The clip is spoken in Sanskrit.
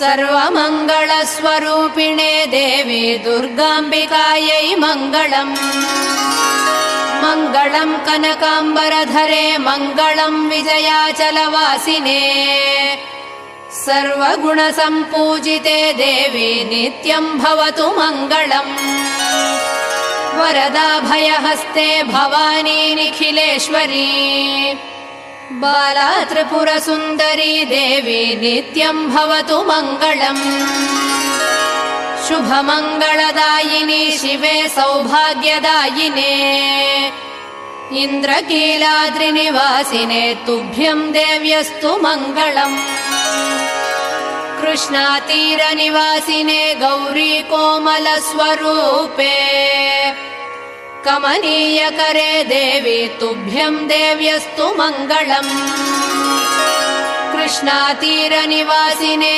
सर्वमङ्गलस्वरूपिणे देवी दुर्गाम्बिकायै मङ्गलम्। मङ्गलम् कनकाम्बरधरे मङ्गलम् विजयाचलवासिने सर्वगुणसम्पूजिते देवी नित्यम् भवतु मङ्गलम्। वरदाभयहस्ते भवानी निखिलेश्वरी बाला त्रिपुरसुन्दरी देवी नित्यम् भवतु मङ्गलम्। शुभमङ्गलदायिनी शिवे सौभाग्यदायिने इन्द्रकीलाद्रिनिवासिने तुभ्यम् देव्यस्तु मङ्गलम्। कृष्णातीरनिवासिने गौरी कोमलस्वरूपे कमनीयकरे देवी तुभ्यम् देव्यस्तु मङ्गलम्। कृष्णातीरनिवासिने